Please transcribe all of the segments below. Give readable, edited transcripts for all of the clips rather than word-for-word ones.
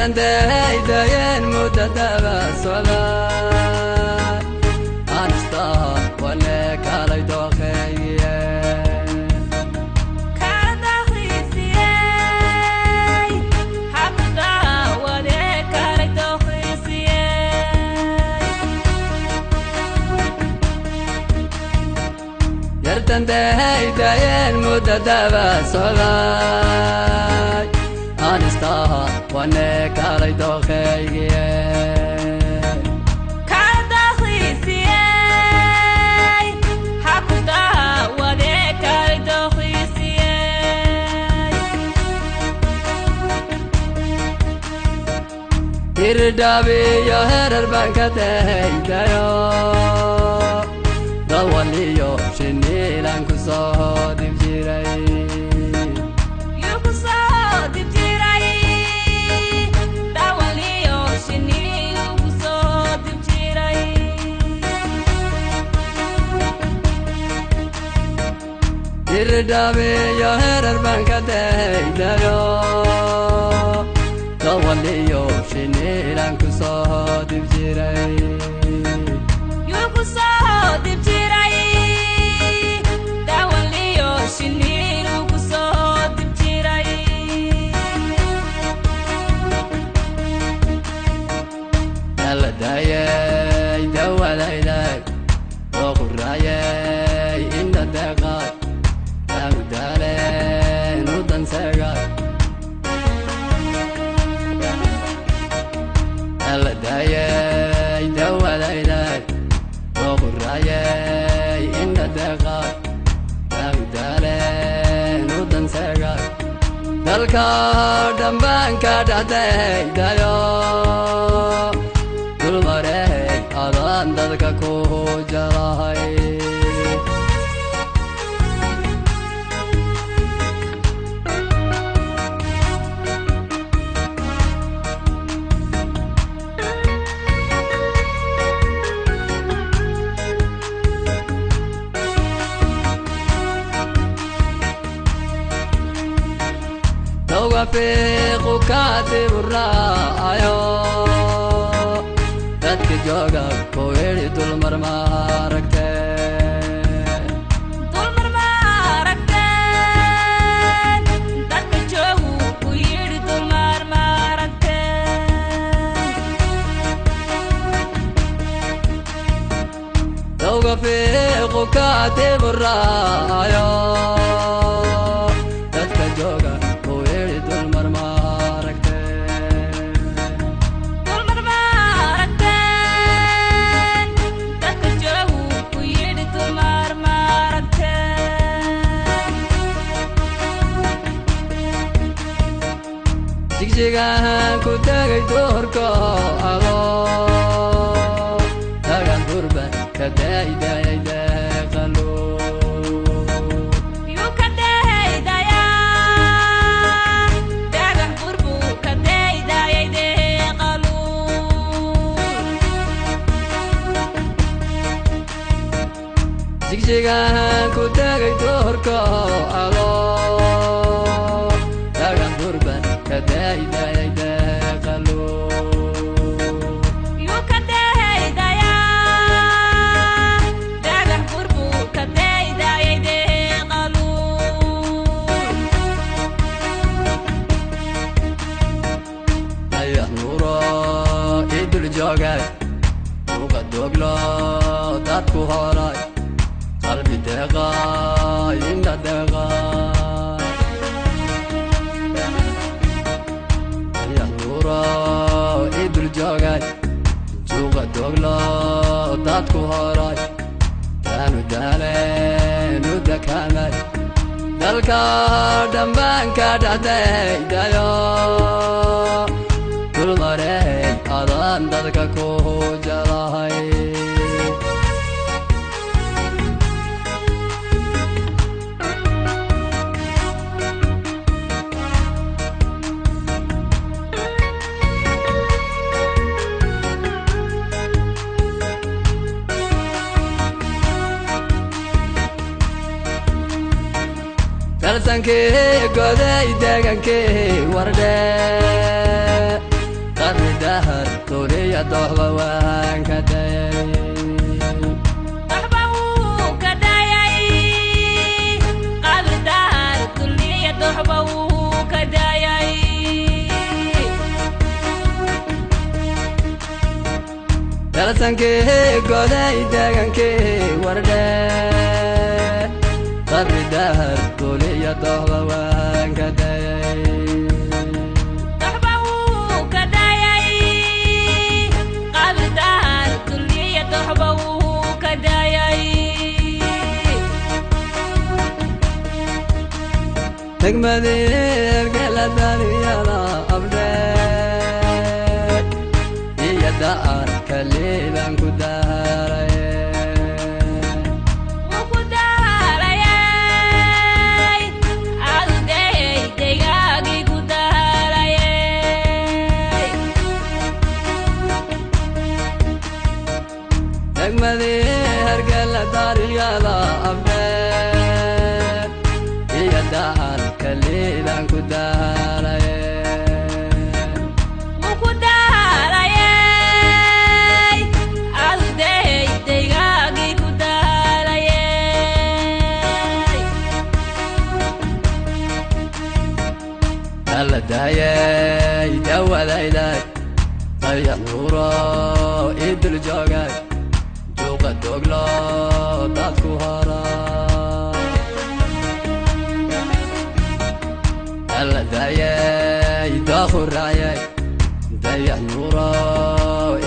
yartantay dayan mudadaba sola ansta wala kala doqayya kala doqaysiye habda wala kala doqaysiye yartantay dayan mudadaba sola ansta wala kala doqayya kala doqaysiye habda wala kala doqaysiye irdabi ya herar bankatay dayo dawaliyo shinilan kusodib jiray irdabi ya herar bankatay dayo dawaliyo shinilan kusodib jiray kusodib jiray dawaliyo shinilu kusodib jiray yalla dayay dawalayday oqrayay inda daqad dale nudan sagay yalla dayay dawalayday oqrayay inda daqad dale nudan sagay dalka dambanka dhaday dayo dulmaray adan dadka ku jarahay توافق كاتب الرأيو تدك جوغا كويري دول مرماركتين دول مرماركتين تدك جوغو كويري دول مرماركتين توافق كاتب الرأيو تدك جوغا jigan ku tagay doorko alo dagan durban ka dayday daqalo yu ka daydaya dagan durbu ka dayday daqalo jigan ku tagay doorko alo dagan durban كدايداي دقلو يو كدايدايا داغن قربو كدايداي دقلو ايا نورا ادل جوغاي وقد دوغلا داتكو هوراي قلبي دقاي إن دقاي idul joogay juuqa doglo dadku horay taanu daaleenu dakamay dalka dhambaanka dhahday dayo dulmaray adan dadka ku jarahay dalsanke goday deegankee wardhe قبل دهر طولي ضحبة وانكداي ضحبة وكداي قبل دهر طولي ضحبة وكداي دلسانكي قداي داغانكي ورداي قبل دهر طولي ضحبة وانكداي ضحبة وكداي قبل دهر طولي ضحبة وكداي تقمدي القلة داريانا أبداي هي دار كليبا كداري وكداري عالدي ديقاقي كداري تقمدي القلة داريانا أبداي هي دار كليبا كداري وكداري عالدي ديقاقي كداري هلا دايي دوالا إلي طيب نورا إدل جوغاي جوغا دوغلا دادكو هارا هلا دايي داخل رايي دايح نورا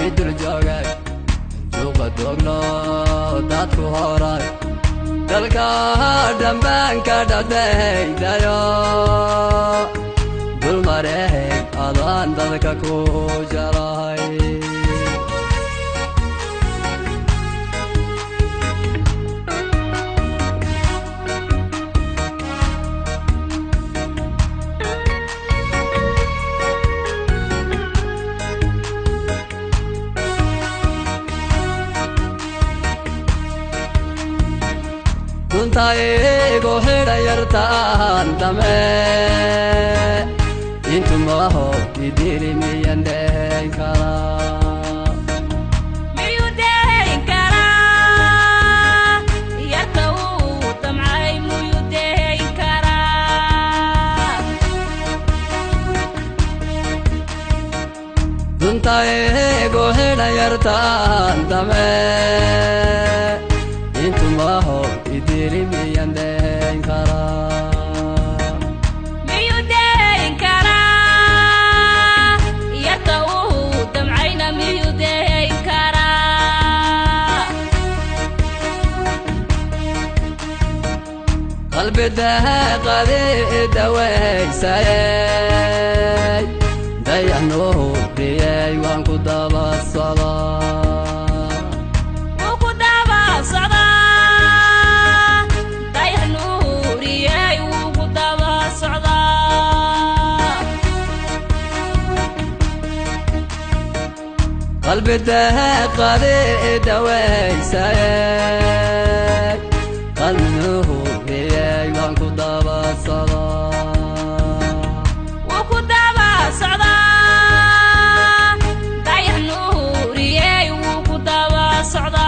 إدل جوغاي جوغا دوغلا دادكو هارا دلكا دمبان كدادي دايو دول مريك أضان دلكا كوجراي Kuntaego hera yartan dame Intuma ho idiri miyande kara ميودين كرا يركو طمعي ميودين كرا Kuntaego hera yartan dame Intuma ho idiri miyande kara ميودين كرا يركو طمعينا ميودين كرا قلبي ده قدي دوي ساي ضيع نوري وانكو دابا الصلاة وكدابا صدا ضيع نوري وكدابا صدا قلبي ده قدي دوي ساي قلبي نوري وانكو دابا الصلاة وكدابا صدا ضيع نوري وكدابا صدا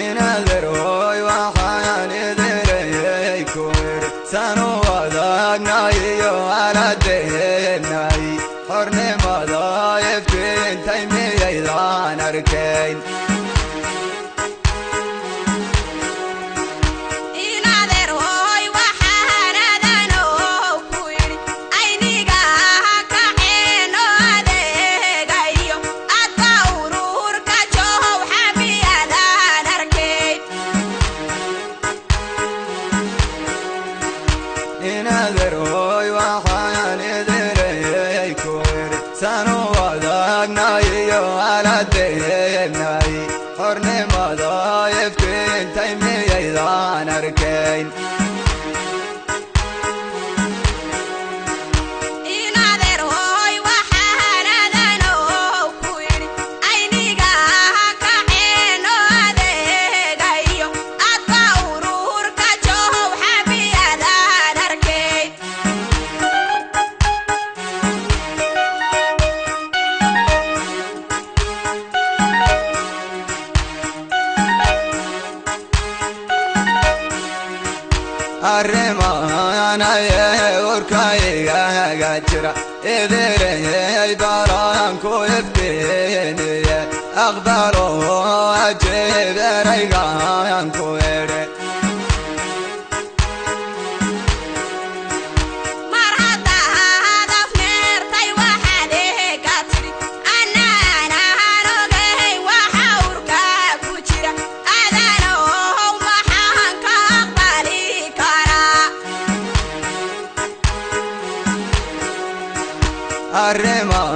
inaderoy waxaan idiray kuwir sanu wadagnayo aladehnay xornimada iftiintay miyaydaan arkayn inaderoy waxaan idiray kuwir sanu wadagnayo aladehnay xornimada iftiintay miyaydaan arkayn arrimaanaye urkayga jira idiray baranku iftiiniye aqbalo ajiib eraygan ku edhe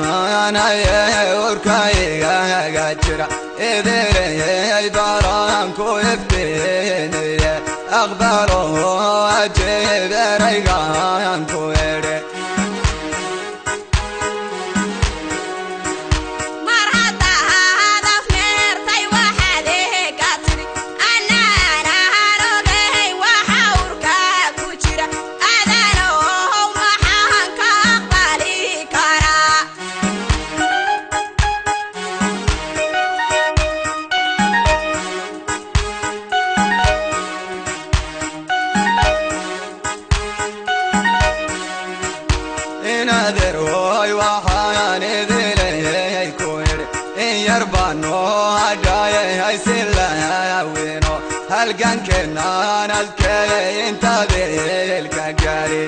arrimaanaye urkayga jira idiray baranku iftiiniye aqbalo ajiib eraygan ku edhe inaderoy waxaan idiray kuwir in yar baano hadhaye haysilaawino halgankeenaan adkeeyay intaad eelka gaari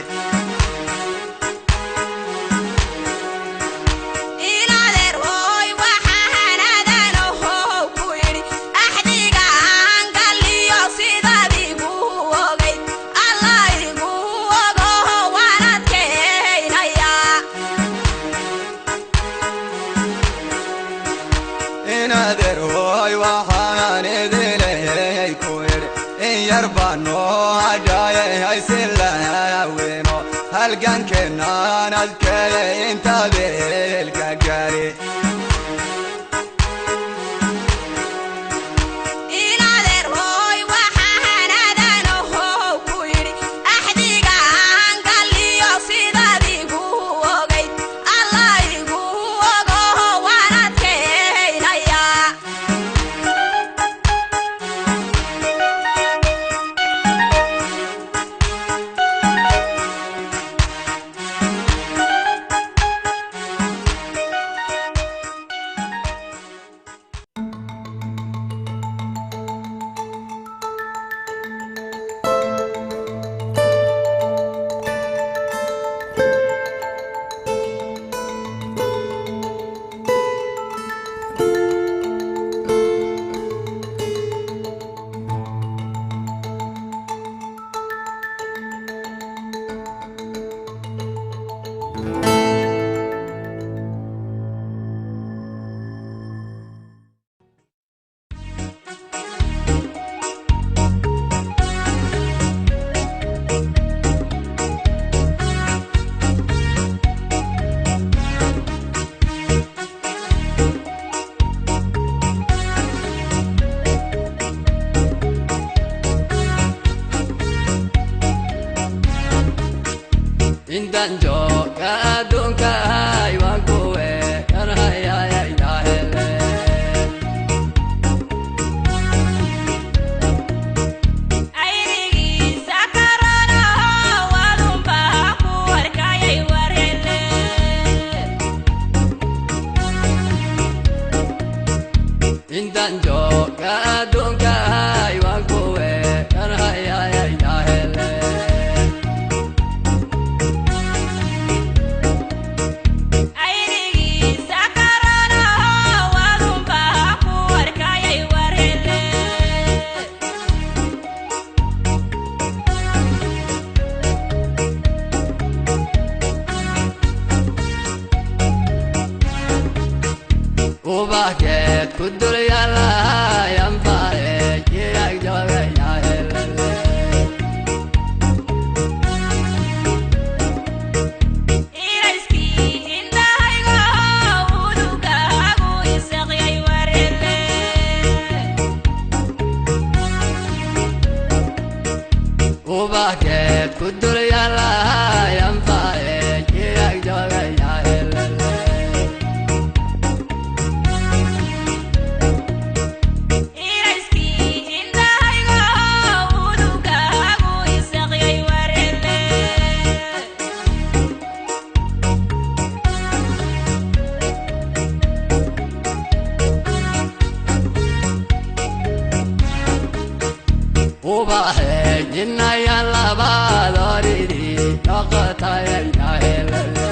inaderoy waxaan idiray kuwir in yar baano hadhaye haysilaawino halgankeenaan adkeeyay intaad eelka gaari intanjo kadunka aywan kuwe karhaya ya ilahele وبحكيت كدر يلا ينفعك ياك جوغي يا هلالي وبحكيت كدر يلا ينفعك ياك جوغي يا هلالي وبحكيت جنا يلا بادوري نقطة يا هلالي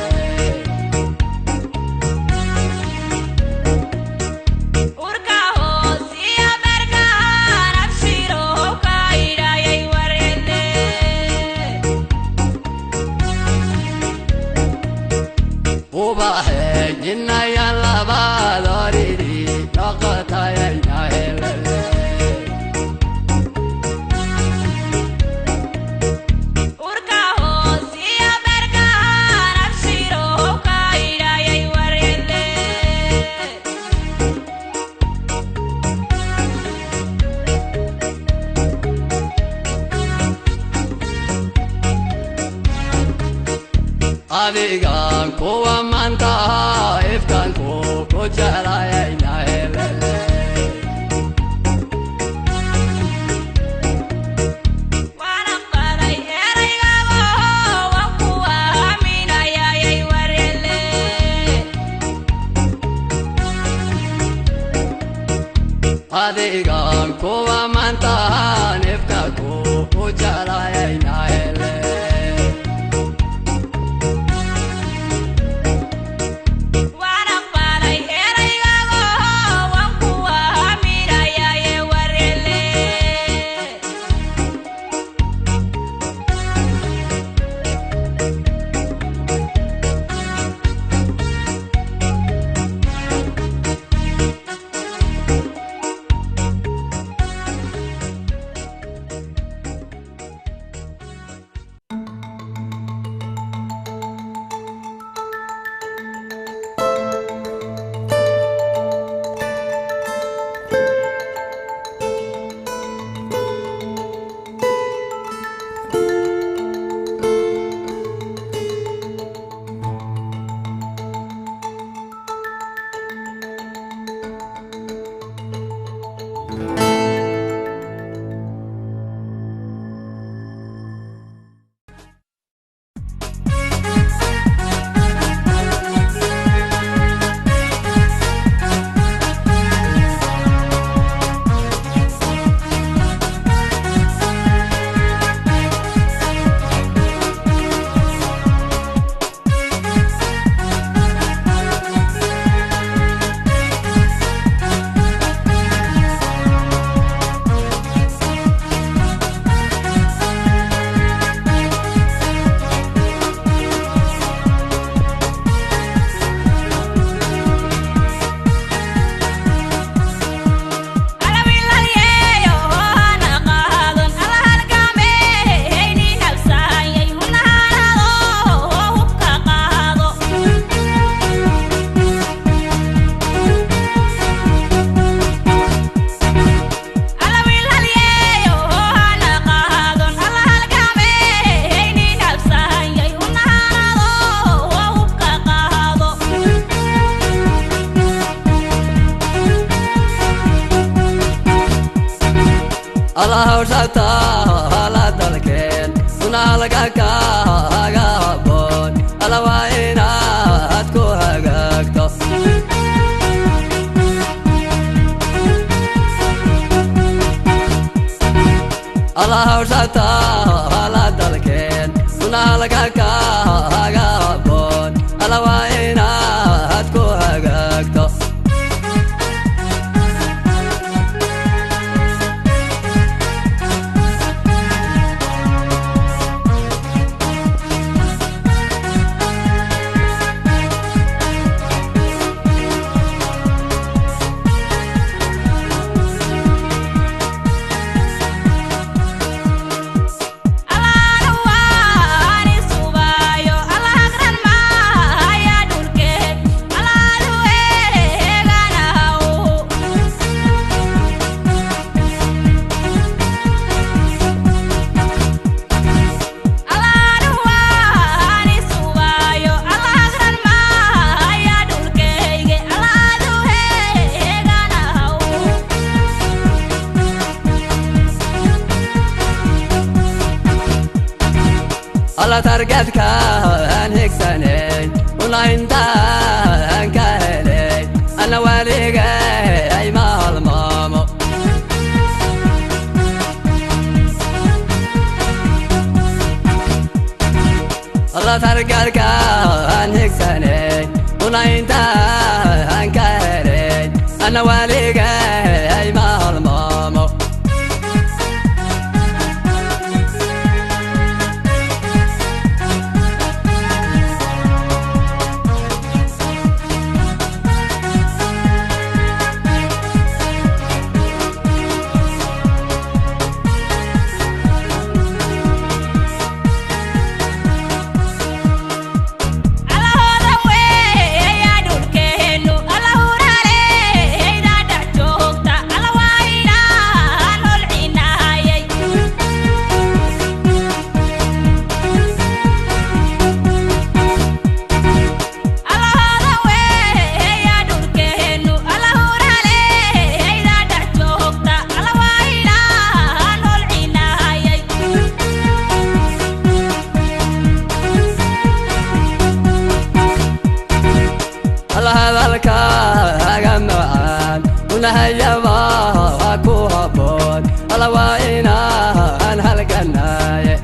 وبحكيت جنا يلا بادوري نقطة يا هلالي adigan kuwa maanta ifkan ku jeclaayay ya helale waana qalay eraygaabo waan ku aaminayay warele adigan kuwa maanta ifkan ku jeclaayay ya helale الله وشتا على دلكين ونالك كاغابون على وينا اتكو هاغاكتو الله وشتا على دلكين ونالك كاغابون على وينا اتكو هاغاكتو alla targetka an higsanay una inta an kahelay ana waliga ay maalmaamo alla targetka an higsanay una inta an kahelay ana waliga ay maalmaamo هيا واكو هبون الله وإنا أن هالجناية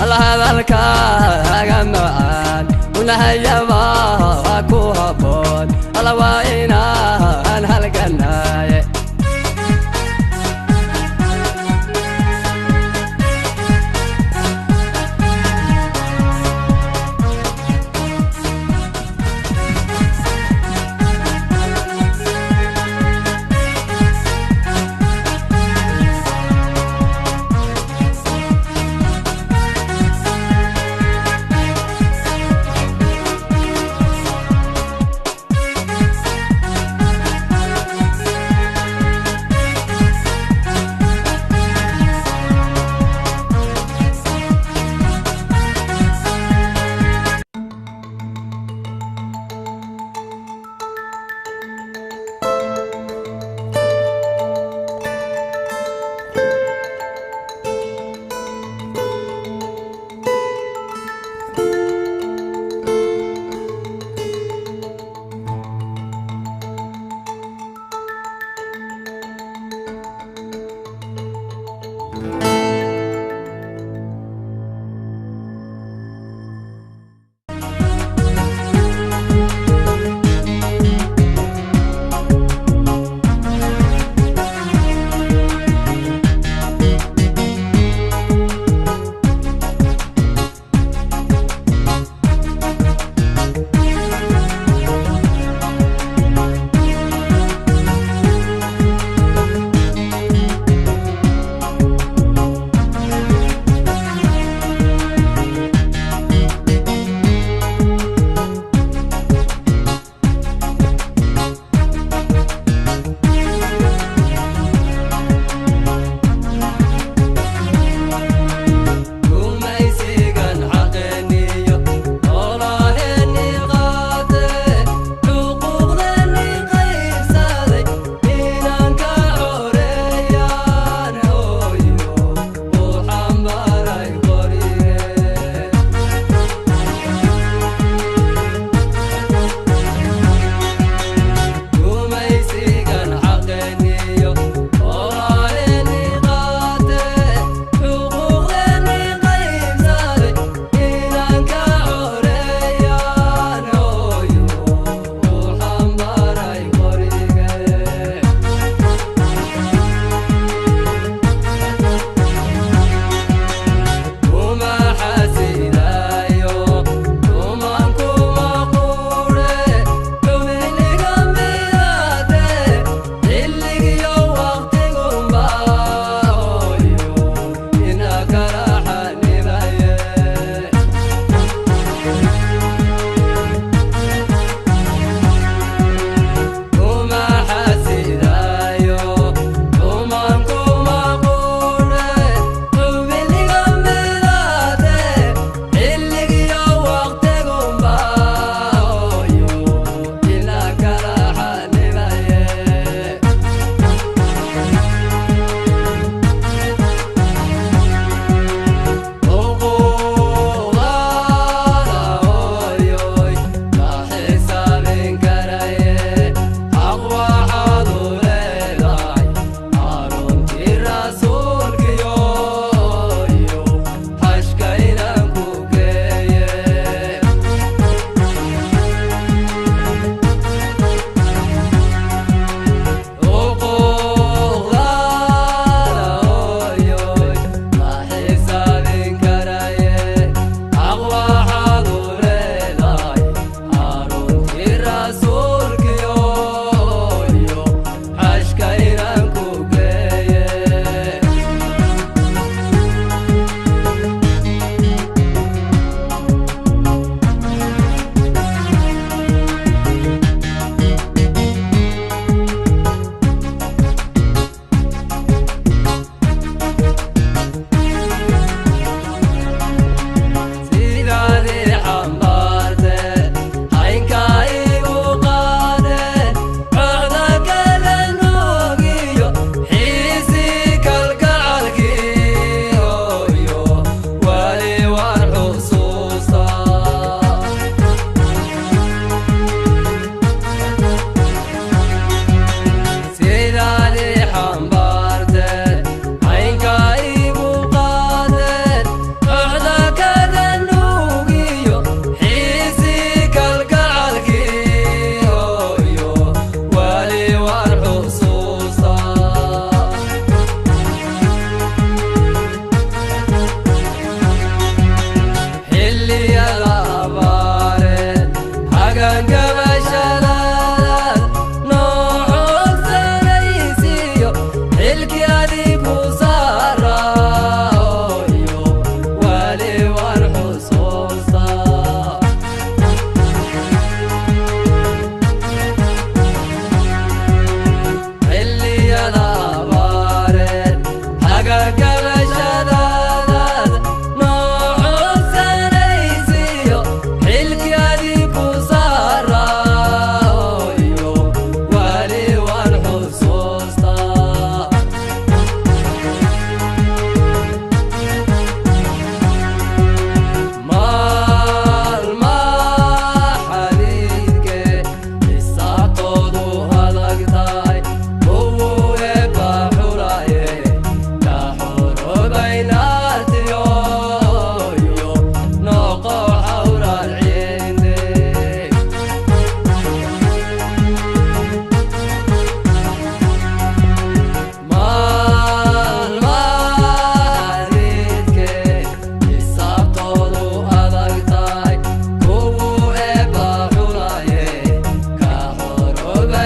الله هذا الكاغنوان ونهيا واكو هبون الله وإنا أن هالجناية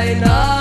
ayna